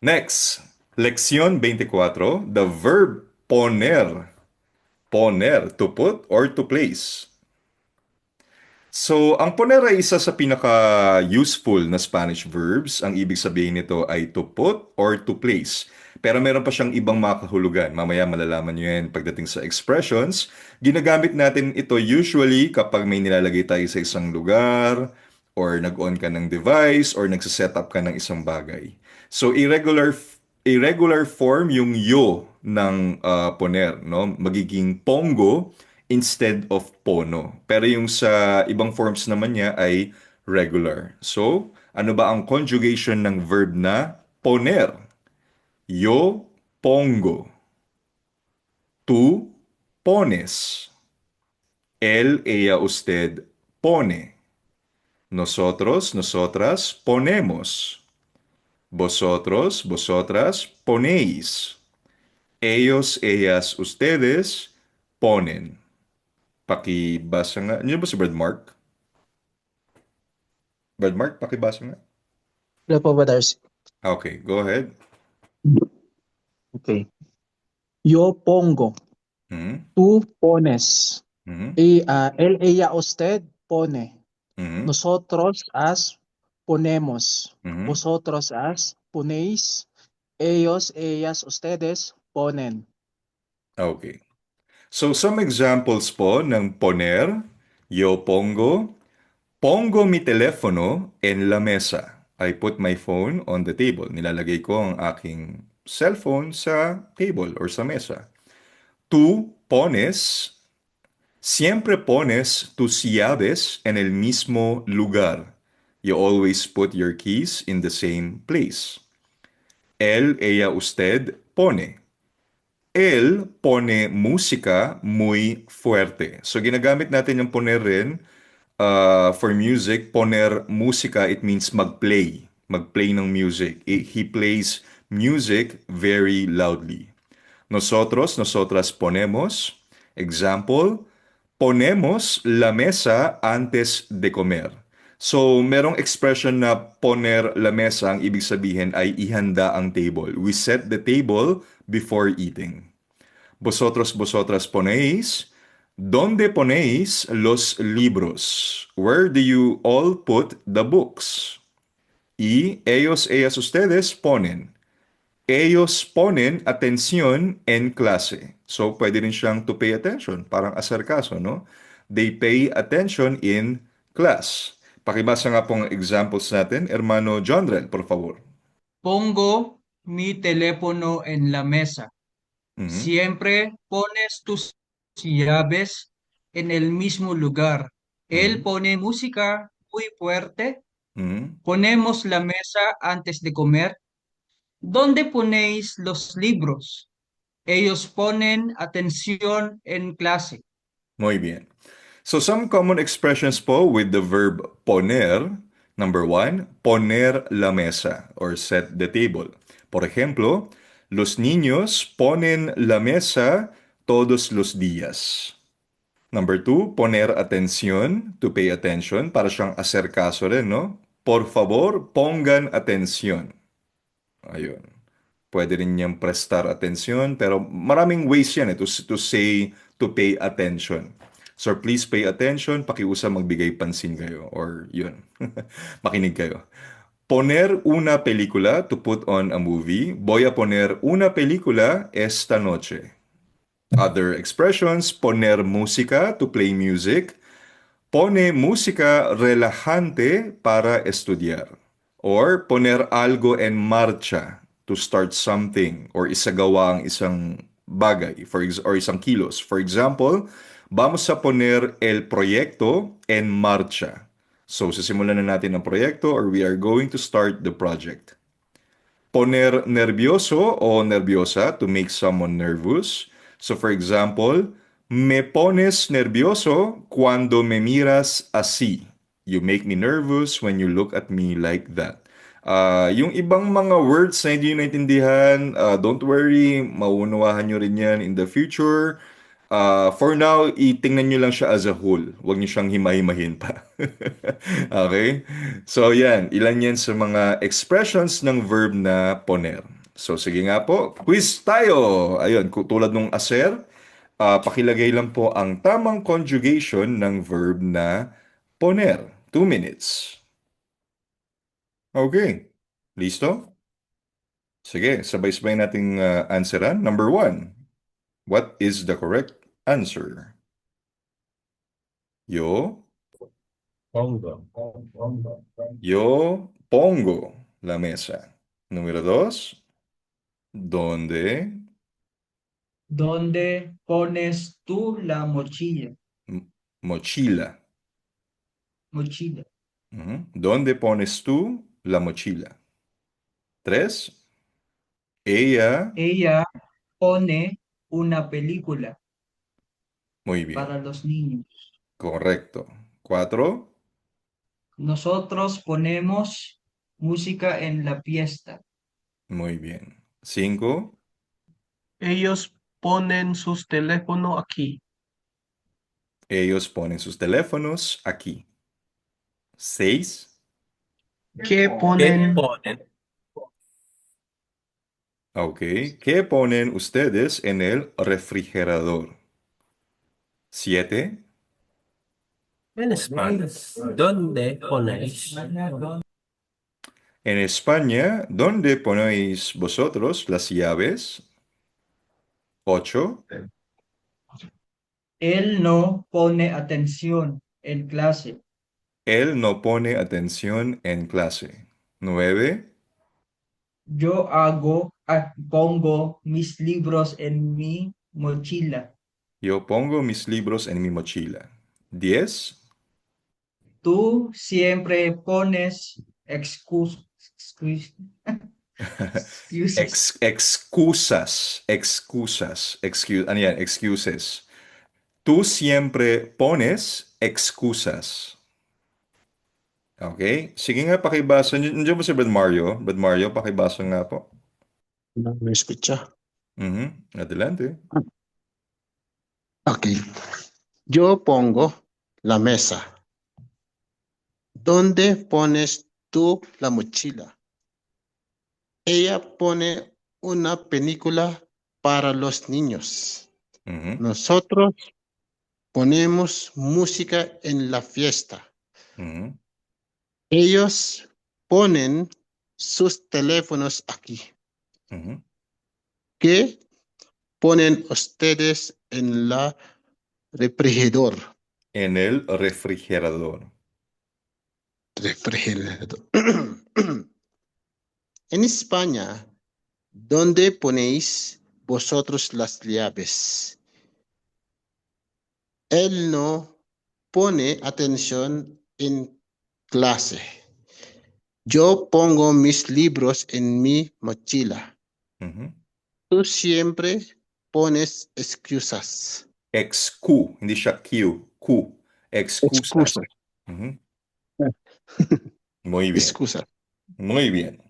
Next, Lección 24, the verb poner. Poner, to put or to place. So, ang poner ay isa sa pinaka-useful na Spanish verbs. Ang ibig sabihin nito ay to put or to place. Pero meron pa siyang ibang mga kahulugan. Mamaya malalaman nyo yan pagdating sa expressions. Ginagamit natin ito usually kapag may nilalagay tayo sa isang lugar, or nag-on ka ng device, or nagsiset up ka ng isang bagay. So, irregular form yung yo ng poner, no? Magiging pongo instead of pono. Pero yung sa ibang forms naman niya ay regular. So, ano ba ang conjugation ng verb na poner? Yo pongo. Tú pones. Él, ella, usted pone. Nosotros, nosotras ponemos. Vosotros, vosotras ponéis. Ellos, ellas, ustedes ponen. Pakibasa nga. Ano ba si Brad Mark? Brad Mark, pakibasa nga. Hello po ba, Darcy? Okay, go ahead. Okay. Yo pongo, Mhm, tú pones. mhm, Él, ella, usted pone. mhm, Nosotros as ponemos. mhm. Vosotros as ponéis. Ellos, ellas, ustedes ponen. Okay. So, some examples po ng poner. Yo pongo. Pongo mi teléfono en la mesa. I put my phone on the table. Nilalagay ko ang aking cellphone sa table or sa mesa. Tú pones, siempre pones tus llaves en el mismo lugar. You always put your keys in the same place. Él, ella, usted pone. Él pone música muy fuerte. So ginagamit natin yung poner rin for music. Poner música, it means mag-play. Mag-play ng music. He plays music very loudly. Nosotros, nosotras ponemos. Example, ponemos la mesa antes de comer. So, merong expression na poner la mesa, ang ibig sabihin ay ihanda ang table. We set the table before eating. Vosotros, vosotras ponéis. ¿Dónde ponéis los libros? Where do you all put the books? Y ellos, ellas, ustedes ponen. Ellos ponen atención en clase. So, pwede rin siyang to pay attention. Parang asarkaso, no? They pay attention in class. Pakibasa nga pong examples natin. Hermano Jondrel, por favor. Pongo mi teléfono en la mesa. Mhm, Siempre pones tus llaves en el mismo lugar. Él mhm, pone música muy fuerte. mhm. Ponemos la mesa antes de comer. ¿Dónde ponéis los libros? Ellos ponen atención en clase. Muy bien. So, some common expressions po with the verb poner. Number one, poner la mesa or set the table. Por ejemplo, los niños ponen la mesa todos los días. Number two, poner atención, to pay attention, para siyang aserkaso rin, no? Por favor, pongan atención. Ayun. Pwede rin niyang prestar atensyon, pero maraming ways yan to say, to pay attention. So please pay attention, pakiusap magbigay pansin kayo, or yun, makinig kayo. Poner una película, to put on a movie. Voy a poner una película esta noche. Other expressions, poner música, to play music. Pone música relajante para estudiar. Or poner algo en marcha, to start something or isagawa ang isang bagay or isang kilos. For example, vamos a poner el proyecto en marcha. So, sisimulan na natin ang proyekto or we are going to start the project. Poner nervioso o nerviosa, to make someone nervous. So for example, me pones nervioso cuando me miras así. You make me nervous when you look at me like that. Yung ibang mga words na hindi nyo naintindihan, don't worry, mauunawahan nyo rin yan in the future. For now, itingnan nyo lang siya as a whole. Huwag nyo siyang himay-himahin pa. Okay? So, yan. Ilan yan sa mga expressions ng verb na poner. So, sige nga po. Quiz tayo! Ayun, tulad nung aser, pakilagay lang po ang tamang conjugation ng verb na poner. 2 minutes. Okay. Listo? Sige, sabay-sabay nating answeran. Number 1. What is the correct answer? Yo pongo la mesa. Número 2. ¿Dónde ¿Dónde pones tú la mochila? mochila? Mochila. ¿Dónde pones tú la mochila? 3. Ella. Ella pone una película Muy bien. para los niños. Correcto. 4. Nosotros ponemos música en la fiesta. Muy bien. 5. Ellos ponen sus teléfonos aquí. Ellos ponen sus teléfonos aquí. 6. ¿Qué ponen? Ok. ¿Qué ponen ustedes en el refrigerador? 7. En España, ¿dónde ponéis? En España, ¿dónde ponéis vosotros las llaves? 8. Él no pone atención en clase. Él no pone atención en clase. 9. Pongo mis libros en mi mochila. Yo pongo mis libros en mi mochila. 10. Tú siempre pones excuses. Ano yan? Excuses. Tú siempre pones excusas. Okay? Sige nga, pakibasa. Nandiyan ba si Brad Mario? Brad Mario, pakibasa nga po. No me escucha. Adelante. Ok. Yo pongo la mesa. ¿Dónde pones tú la mochila? Ella pone una película para los niños. Ujú, Nosotros ponemos música en la fiesta. ujú. Ellos ponen sus teléfonos aquí. Ujú. ¿Qué ponen ustedes en la refrigerador? En el refrigerador. Refrigerador. En España, ¿dónde ponéis vosotros las llaves? Él no pone atención en clase. Yo pongo mis libros en mi mochila. Ujú. Tú siempre pones excusas. Hindi siya Q. Q. Excusas. Excusas. Ujú. Muy bien. Excusas. Muy bien.